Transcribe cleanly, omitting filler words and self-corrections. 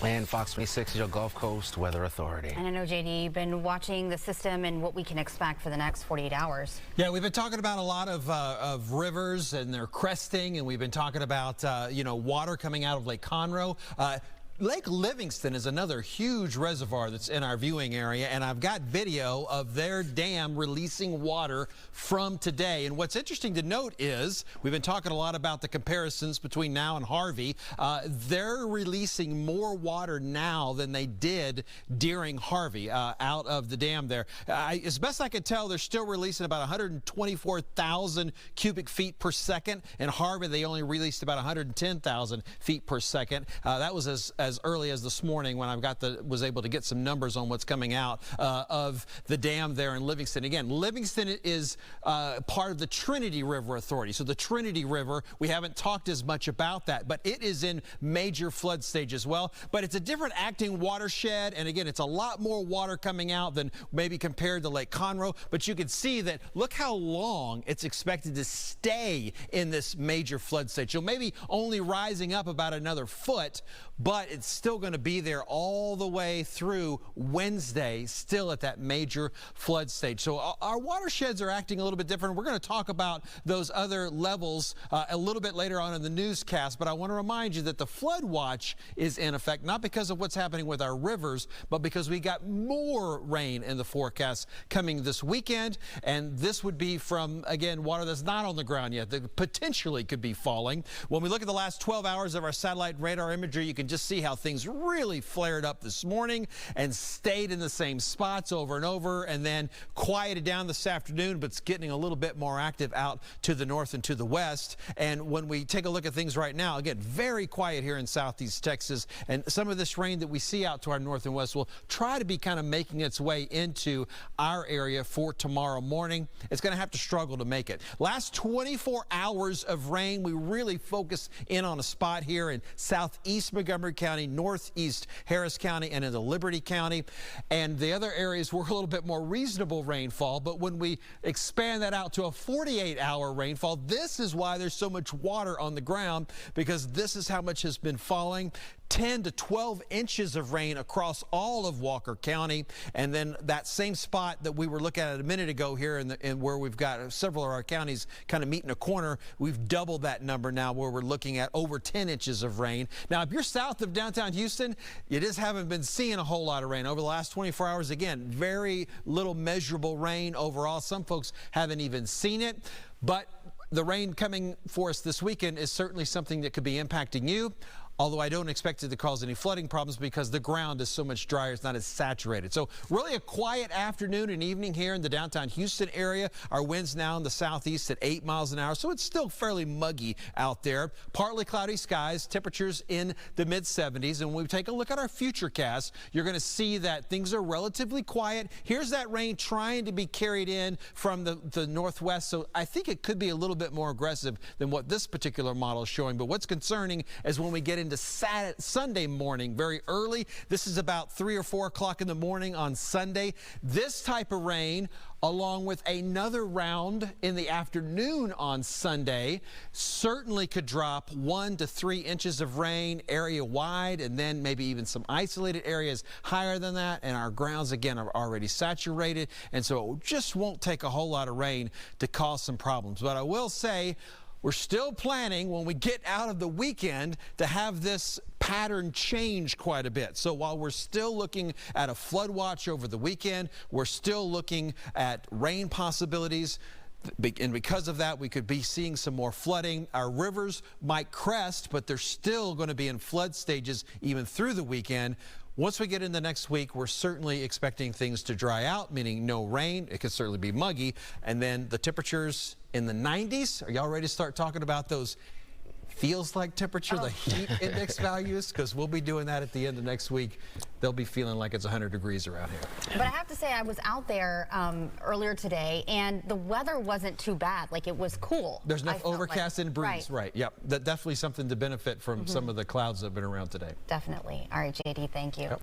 And Fox 26 is your Gulf Coast Weather Authority. And I know, JD, you've been watching the system and what we can expect for the next 48 hours. Yeah, we've been talking about a lot of rivers and their cresting, and we've been talking about, water coming out of Lake Conroe. Lake Livingston is another huge reservoir that's in our viewing area, and I've got video of their dam releasing water from today. And what's interesting to note is we've been talking a lot about the comparisons between now and Harvey. They're releasing more water now than they did during Harvey out of the dam there. As best I can tell, they're still releasing about 124,000 cubic feet per second. In Harvey, they only released about 110,000 feet per second. That was as early as this morning when I was able to get some numbers on what's coming out of the dam there in Livingston. Again, Livingston is part of the Trinity River Authority. So the Trinity River, we haven't talked as much about that, but it is in major flood stage as well. But it's a different acting watershed, and again, it's a lot more water coming out than maybe compared to Lake Conroe. But you can see that, look how long it's expected to stay in this major flood stage. So maybe only rising up about another foot, but it's still going to be there all the way through Wednesday, still at that major flood stage. So our watersheds are acting a little bit different. We're going to talk about those other levels a little bit later on in the newscast, but I want to remind you that the flood watch is in effect, not because of what's happening with our rivers, but because we got more rain in the forecast coming this weekend. And this would be from, again, water that's not on the ground yet, that potentially could be falling. When we look at the last 12 hours of our satellite radar imagery, you can just see how things really flared up this morning and stayed in the same spots over and over, and then quieted down this afternoon, but it's getting a little bit more active out to the north and to the west. And when we take a look at things right now, again, very quiet here in southeast Texas, and some of this rain that we see out to our north and west will try to be kind of making its way into our area for tomorrow morning. It's going to have to struggle to make it. Last 24 hours of rain, we really focus in on a spot here in southeast Montgomery County, northeast Harris County, and into Liberty County. And the other areas were a little bit more reasonable rainfall. But when we expand that out to a 48-hour rainfall, this is why there's so much water on the ground, because this is how much has been falling. 10 to 12 inches of rain across all of Walker County. And then that same spot that we were looking at a minute ago here in where we've got several of our counties kind of meeting a corner, we've doubled that number now, where we're looking at over 10 inches of rain. Now, if you're south of downtown Houston, you just haven't been seeing a whole lot of rain over the last 24 hours. Again, very little measurable rain overall. Some folks haven't even seen it, but the rain coming for us this weekend is certainly something that could be impacting you. Although I don't expect it to cause any flooding problems because the ground is so much drier, it's not as saturated. So really a quiet afternoon and evening here in the downtown Houston area. Our winds now in the southeast at 8 miles an hour, so it's still fairly muggy out there. Partly cloudy skies, temperatures in the mid-70s. And when we take a look at our futurecast, you're going to see that things are relatively quiet. Here's that rain trying to be carried in from the northwest, so I think it could be a little bit more aggressive than what this particular model is showing. But what's concerning is when we get into Sunday morning, very early. This is about 3 or 4 o'clock in the morning on Sunday. This type of rain, along with another round in the afternoon on Sunday, certainly could drop 1 to 3 inches of rain area wide, and then maybe even some isolated areas higher than that. And our grounds, again, are already saturated, and so it just won't take a whole lot of rain to cause some problems. But I will say, we're still planning when we get out of the weekend to have this pattern change quite a bit. So while we're still looking at a flood watch over the weekend, we're still looking at rain possibilities. And because of that, we could be seeing some more flooding. Our rivers might crest, but they're still going to be in flood stages even through the weekend. Once we get into next week, we're certainly expecting things to dry out, meaning no rain. It could certainly be muggy. And then the temperatures in the 90s. Are y'all ready to start talking about those feels like temperature, the heat index values? Because we'll be doing that at the end of next week. They'll be feeling like it's 100 degrees around here. But I have to say, I was out there earlier today, and the weather wasn't too bad. Like, it was cool. There's enough overcast and breeze. Right. Yep. That's definitely something to benefit from some of the clouds that have been around today. Definitely. All right, JD, thank you. Yep.